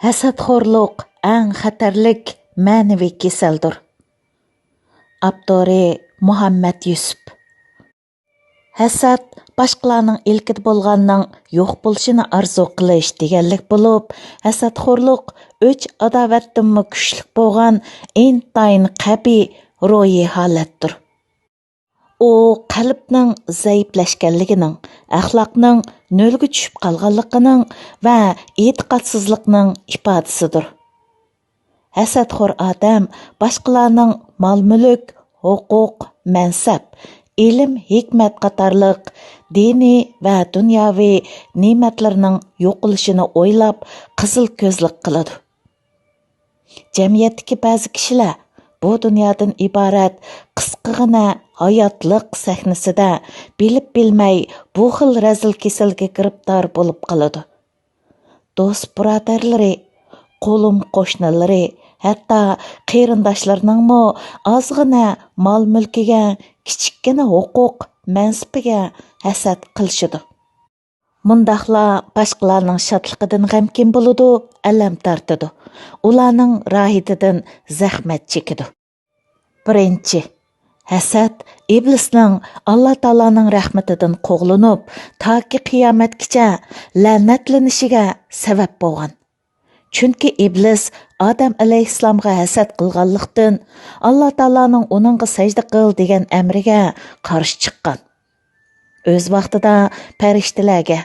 Hasadxo'rlik eng xatarlik ma'naviy kasaldir. Abdori Muhammad Yusuf. Hasad başqalarning ilkida bo'lganning yo'q bo'lishini arzu qilish deganlik bo'lib, hasadxo'rlik o'ch adovatdan kuchli bo'lgan intayin qabiy ro'yi holatdir. U qalbning zaiflashganligining, axloqning nolga tushib qolganligining va e'tiqodsizlikning ifodasidir. Hasadxo'r odam boshqalarning mol-mulk, huquq, mansab, ilm, hikmat qatorliq diniy va dunyoviy ne'matlarning yo'qolishini o'ylab qizil ko'zlik qiladi. Jamiyatdagi ba'zi kishilar bu dunyodan iborat qisqagina hayotliq sahnasida bilib-bilmay bu xil razil kasalga giribdor bo'lib qoladi. Do'st birodarlari, qo'lim qo'shnilari, hatto qarindoshlarining ozgina mol-mulkiga, kichikkina huquq, mansibiga hasad qilishidi. Mundaqlar boshqalarning shodligidan g'amkin bo'ladi, alam tortadi. Ularning rohatidan zahmat chekidi. Birinchi, hasad iblisning Alloh taolaning rahmatidan qo'g'linib, toki qiyomatgacha la'natlanishiga sabab bo'lgan. Chunki iblis Adam alayhissalomga hasad qilganlikdan Alloh taolaning uningga sajda qil degan amriga qarshi chiqqan. O'z vaqtida farishtalarga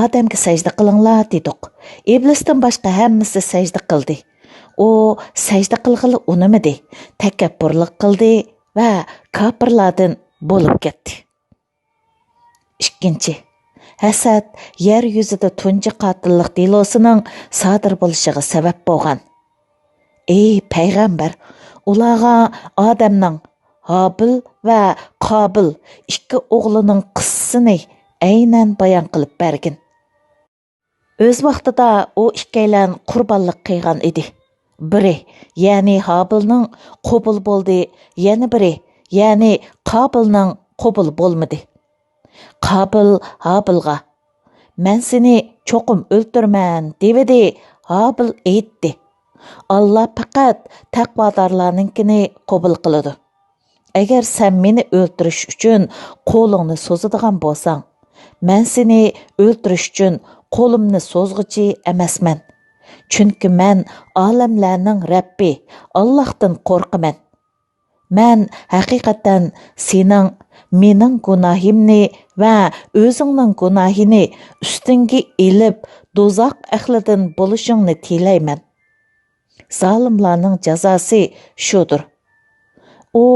Adamga sajda qilinglar dedik. Iblisdan boshqa hammasi sajda qildi. U sajda qilg'ili unimidi, takabburlik qildi va kofirlardan bo'lib ketdi. Ikkinchi, hasad yer yuzida tunji qotillik delosining sodir bo'lishiga sabab bo'lgan. Ey payg'ambar, ularga Odamning Habil va Qobil ikki o'g'lining qissasini aynan bayon qilib bergin. O'z vaqtida u ikkalan qurbonlik qilgan edi. Biri, ya'ni Habilning qabul bo'ldi, yana biri, ya'ni Qobilning qabul bo'lmadi. Qobil Habilga "Men seni cho'qim o'ltirman" dedi. Habil aytdi: "Alloh faqat taqvodorlarninkini qabul qiladi. Agar sen meni o'ltirish uchun qo'lingni so'zadigan bo'lsang, men seni o'ltirish uchun qo'limni so'zg'ichi emasman. Chunki men olamlarning Rabbi Allohdan qo'rqaman. Men haqiqatan sening mening gunohimni va o'zingning gunohini ustingga ilib do'zax ahlidan bo'lishingni tilayman. Zolimlarning jazosi shudir." U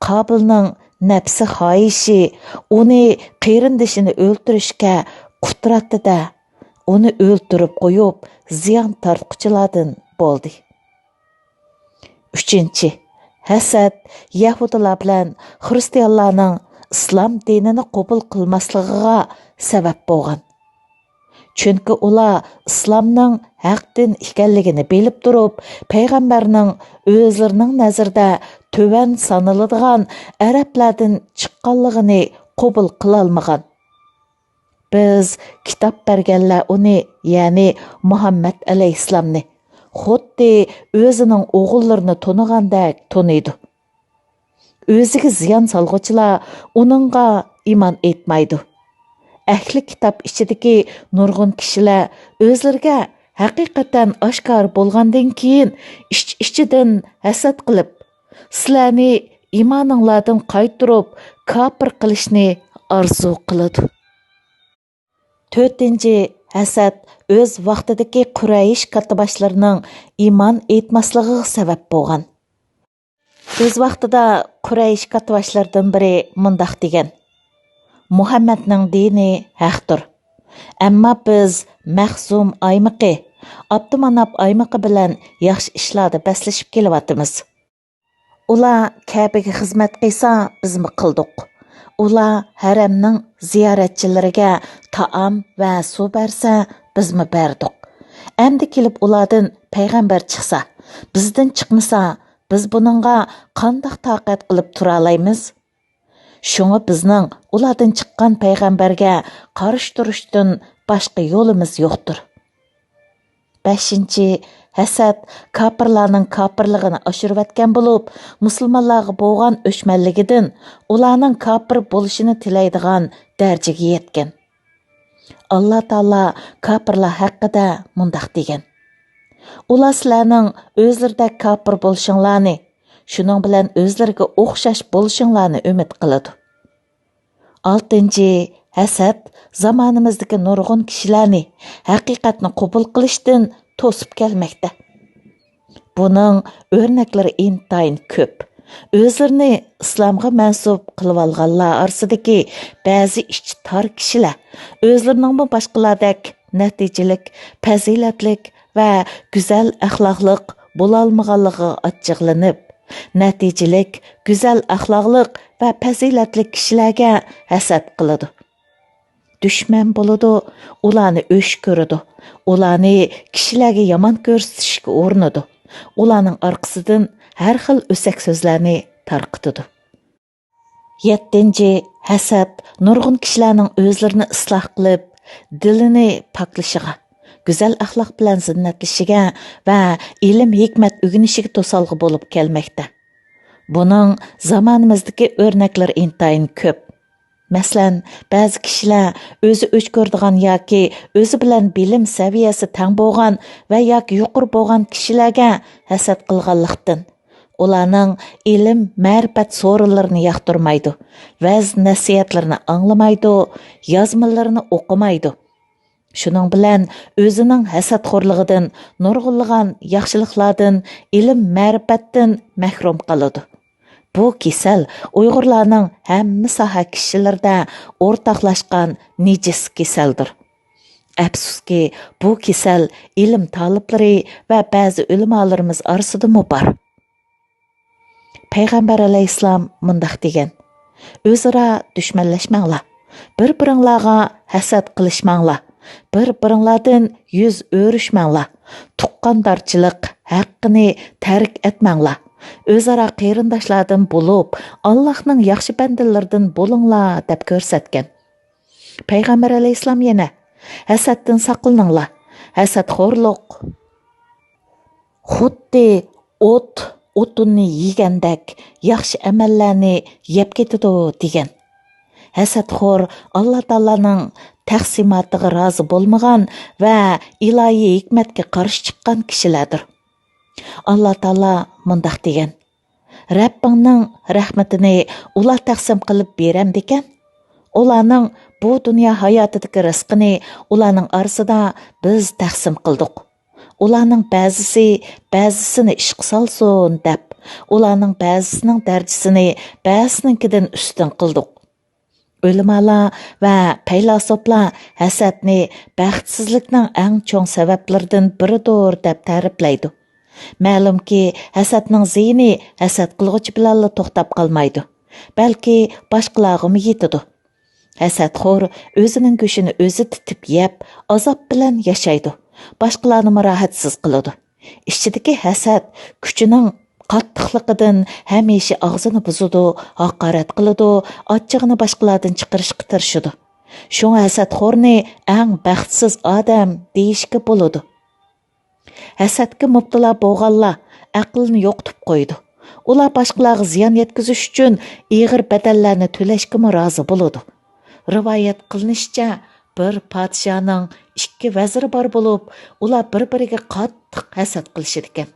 Qobilning nafsi xohishi uni qarindishini o'ltirishga qutratdi-da, uni o'ltirib qo'yib ziyon tortquchilardan bo'ldi. Uchinchi, hasad Yahudilar bilan xristianlarning islom dinini qabul qilmasligiga sabab bo'lgan. Chunki ular islomning haq din ekanligini bilib turib, payg'ambarning o'zlarining nazarida to'van sanaladigan arablardan chiqqanligini qabul qila olmagan. Biz kitob berganlar uni, ya'ni Muhammad alayhissalomni xuddi o'zining o'g'illarini tunigandek tuniydi. O'ziga ziyon solg'uchilar uningga iymon etmaydi. Ahli kitob ichidagi nurg'un kishilar o'zlariga haqiqatan oshkor bo'lgandan keyin ichidan hasad qilib, sizlarni iymoninglardan qaytirib kofir qilishni orzu qiladi. To'rtinchi, hasad o'z vaqtidagi Quraysh kattaboshlarining iymon etmasligiga sabab bo'lgan. O'z vaqtida Quraysh kattaboshlaridan biri mundaq degan: Muhammadning dini haqdir. Ammo biz Mahzum aymiqi, Abdumanap aymiqi bilan yaxshi ishlarda baslashib kelyapmiz. Ular Ka'baga xizmat qilsa, biz qildik. Ular haramning ziyoratchilariga taom va suv bersa, biz berdik. Endi kelib ulardan payg'ambar chiqsa, bizdan chiqmasa, biz buningga qanday taqat qilib tura olamiz? Şuna bizning ulardan chiqqan payg'ambarga qarshi turishdan boshqa yo'limiz yo'qdir. 5. Həsəd kapırlarının kapırlığını aşırıvətkən bulub, musulmanlarga boğan öşmənligidən ularning kapır bo'lishini tilaydigan dərəcəyə yetken. Allah Taala kapırlar haqqida mundaq degan. Ular sizlarning o'zlarida kapır bo'lishinglarni, shuning bilan o'zlariga o'xshash bo'lishinglarni umid qiladi. 6. Həsəd zamanimizdagi nurg'un kishilarni haqiqatni qabul qilishdan to'sib kelmoqda. Buning o'rnaklari intayin ko'p. O'zlarini islomga mansub qilib olganlar orasidagi ba'zi ichi tor kishilar o'zlarining boshqalardek natijalik, fazilatlik va go'zal axloqliq bo'lolmaganligi achchiqlanib, natijalik, go'zal axloqliq va fazilatli kishilarga hasad qiladi. Düşman bo'ladi, ularni o'sh ko'radi, ularni kishilarga yomon ko'rsatishga urinadi, ularning orqasidan har xil o'sak so'zlarni tarqitadi. 7. Hasad nurg'un kishilarning o'zlarini isloh qilib, dilini poklashiga, go'zal axloq bilan zinnatlashiga va ilm hikmat o'rganishiga to'salg'i bo'lib kelmoqda. Buning zamonimizdagi o'rnaklari intayin ko'p. Masalan, ba'zi kishilar o'zi o'ch ko'rdigan yoki o'zi bilan bilim saviyasi tang bo'lgan va yoki yuqori bo'lgan kishilarga hasad qilganlikdan ularning ilm, ma'rifat so'rinlarini yoqtirmaydi, va'z nasihatlarini anglamaydi, yozmalarini o'qimaydi. Shuning bilan o'zining hasadxo'rligidan, nurg'unlagan yaxshiliklardan, ilm, ma'rifatdan mahrum qoladi. Bu kesel Uyg'urlarning hamma soha kishilarida o'rtoqlashgan nejis keseldir. Afsuski, bu kesel ilm taliblari va ba'zi ulamolarimiz orasida bor. Payg'ambar alayhissalom mundaq degan: "O'zaro dushmanlashmanglar, bir-biringlarga hasad qilishmanglar, bir-biringlardan yuz o'rishmanglar, tuqqandarchilik haqqini tark etmanglar. O'zaro qarindoshlardan bo'lib, Allohning yaxshi bandalaridan bo'linglar" deb ko'rsatgan. Payg'ambar alayhissalom yana: "Hasaddan saqlaninglar. Hasadxo'rlik xuddi o'tunni yegandek yaxshi amallarni yeb ketadi" degan. Hasadxo'r Alloh taolaning taqsimotiga rozi bo'lmagan va ilohiy hikmatga qarshi chiqqan kishilardir. Allah Taala mundaq degan: "Rabbingning rahmatini ular taqsim qilib beramdikan? Ularning bu dunyo hayotidagi rizqini ularning orasida biz taqsim qildik. Ularning ba'zisini ishqa solsin deb, ularning ba'zisining darajasini ba'zininkidan ustun qildik." Ulamolar va faylasuflar hasadni baxtsizlikning eng cho'ng sabablaridan biridir deb ta'riflaydi. Ma'lumki, hasadning ziyni hasad qilg'uchi bilan to'xtab qolmaydi, balki boshqalarga yetadi. Hasadxo'r o'zining go'shini o'zi titib yeb, azob bilan yashaydi, boshqalarni rohatsiz qiladi. Ichidagi hasad kuchining qattiqligidan hamisha og'zini buzadi, haqorat qiladi, ochchig'ini boshqalardan chiqarishga tirishadi. Shunga hasadxo'rni eng baxtsiz odam deyishga bo'ladi. Hasadga mubtalo bo'lganlar aqlini yo'qotib qo'ydi. Ular boshqalarga ziyon yetkazish uchun ig'ir badallarni to'lashga rozi bo'ladi. Rivoyat qilinishicha, bir podshoning 2 vaziri bor bo'lib, ular bir-biriga qattiq hasad qilishar ekan.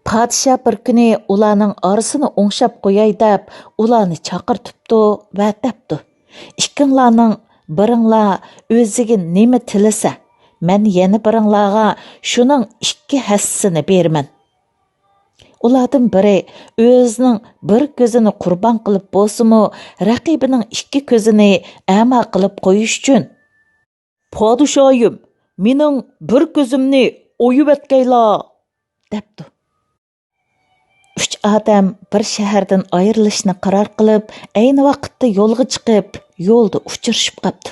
Podsho bir kuni ularning orasini o'ngshab qo'yay deb, ularni chaqirtibdi va debdi: "Ikkinglarning biringlar o'ziga nima tilasa, men yana biringlarga shuning 2 hassini berman." Ulardan biri o'zining bir ko'zini qurbon qilib bo'lsa-mu, raqibining 2 ko'zini a'mo qilib qo'yish uchun: "Podshoyim, mening bir ko'zimni o'yib etgaylar" debdi. 3 odam bir shahardan ayrilishni qaror qilib, ayni vaqtda yo'lga chiqib, yo'lda uchrashib qoldi.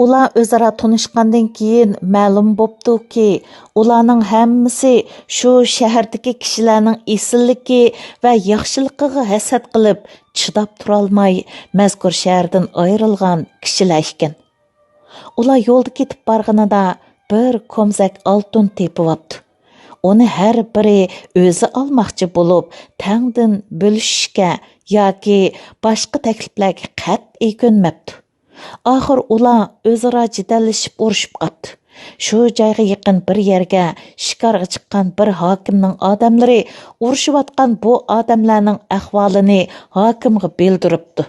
Ular o'zaro tanishgandan keyin ma'lum bo'ptiki, ularning hammasi shu shahardagi kishilarning esilligi va yaxshiligiga hasad qilib, chidab tura olmay, mazkur shahardan ayrilgan kishilar ekan. Ular yo'lda ketib borganida bir komzak altın tepib aptı. Onu hər biri özü almaqçı bo'lib, tangdan bo'lishishga yoki boshqa takliflarga qat'iy ko'nmabdi. Oxir ular o'zaro jidallashib urushib qoldi. Shu joyga yaqin bir yerga shikarga chiqqan bir hokimning odamlari urushayotgan bu odamlarning ahvolini hokimga bildiribdi.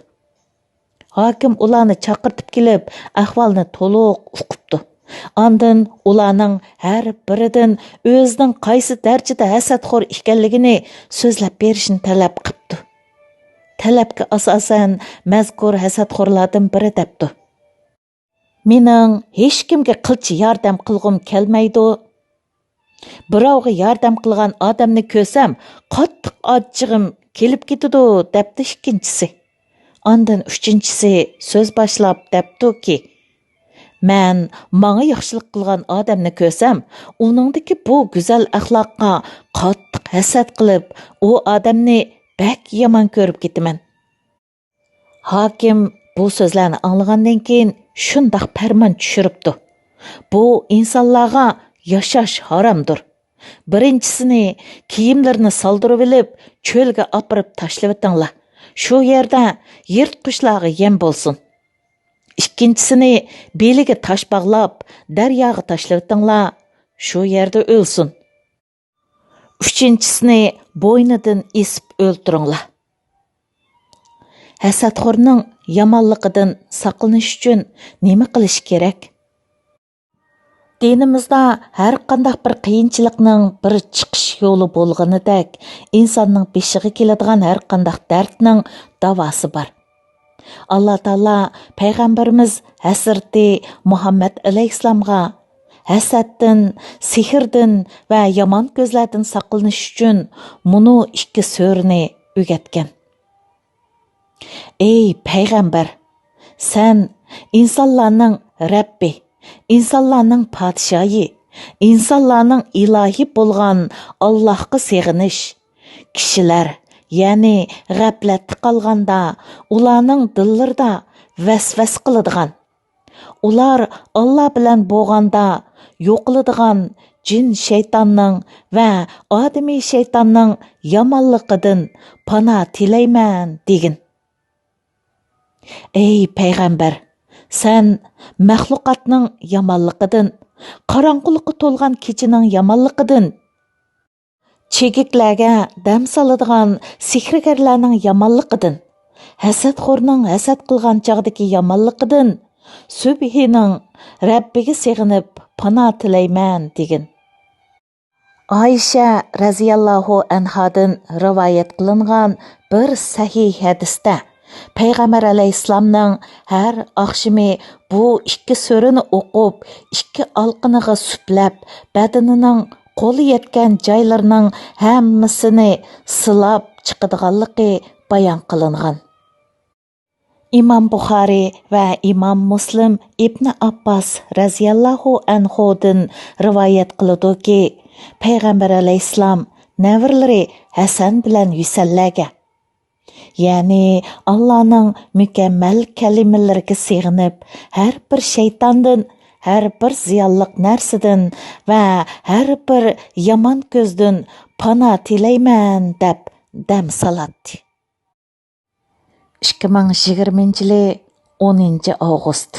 Hokim ularni chaqirtib kelib, ahvolni to'liq uqibdi. Ondan ularning har biridan o'zining qaysi darajada hasadxo'r ekanligini so'zlab berishni talab qilibdi. Talabga asosan mazkur hasadxo'rlardan biri debdi: "Mening hech kimga qilchi yordam qilg'im kelmaydi. Birovga yordam qilgan odamni ko'rsam, qattiq achchig'im kelib ketadi" debdi ikkinchisi. Ondan uchinchisi so'z boshlab debdiki: "Men menga yaxshilik qilgan odamni ko'rsam, uningdagi bu go'zal axloqqa qattiq hasad qilib, u odamni bak yomon ko'rib ketaman." Hokim bu so'zlarni anglagandan keyin shundoq farmon tushiribdi: "Bu insonlarga yashash haromdir. Birinchisini kiyimlarini soldirib olib, cho'lga opirib tashlab o'tinglar. Shu yerda yirtqichlarga yem bo'lsin. Ikkinchisini beliga tosh bog'lab, daryoga tashlab o'tinglar. Shu yerda o'lsin. Uchinchisini bo'ynidan esib o'ltiringlar." Hasadxo'rning yomonligidan saqlanish uchun nima qilish kerak? Dinimizda har qanday bir qiyinchilikning bir chiqish yo'li bo'lganidek, insonning beshiga keladigan har qanday dardning davosi bor. Alloh taolo payg'ambarimiz Hazrati Muhammad alayhissalomga hasaddan, sehrdan va yomon ko'zlardan saqlanish uchun munu ikki so'rini o'rgatgan. Ey payg'ambar, sen insonlarning Rabbi, insonlarning podshoyi, insonlarning ilohi bo'lgan Allohga sig'inish, kishilar, ya'ni g'aflatda qolganda, ularning dillarida vasvas qiladigan, ular Alloh bilan bo'lganda yo'qiladigan jin shaytonning va odamiy shaytonning yomonligidan panoh tilayman degin. Ey payg'ambar, sen maxluqotning yomonligidan, qorong'ulikqa to'lgan kechining yomonligidan, chegiklarga dam soladigan sehrgarlarning yomonligidan, hasadxo'rning hasad qilgan chog'dagi yomonligidan, Subhining Rabbiga sig'inib panoh tilayman degin. Oysha raziyallohu anhadan rivoyat qilingan bir sahih hadisda Payg'ambar alayhissalomning har oqshimi bu ikki so'rini o'qib, ikki olqiniga suplab, badanining qo'li yetgan joylarining hammasini silab chiqadiganligi bayon qilingan. İmam Buxoriy va İmam Muslim Ibn Abbas raziyallohu anhudan rivoyat qiladi-ki, Payg'ambar alayhissalom navrlari Hasan bilan Husaynlarga, ya'ni Allohning mukammal kalimalariga sig'inib, har bir shaytondan, har bir ziyonliq narsadan va har bir yomon ko'zdan panoh tilayman deb dam solatdi. 2020 yılı 10 avgust.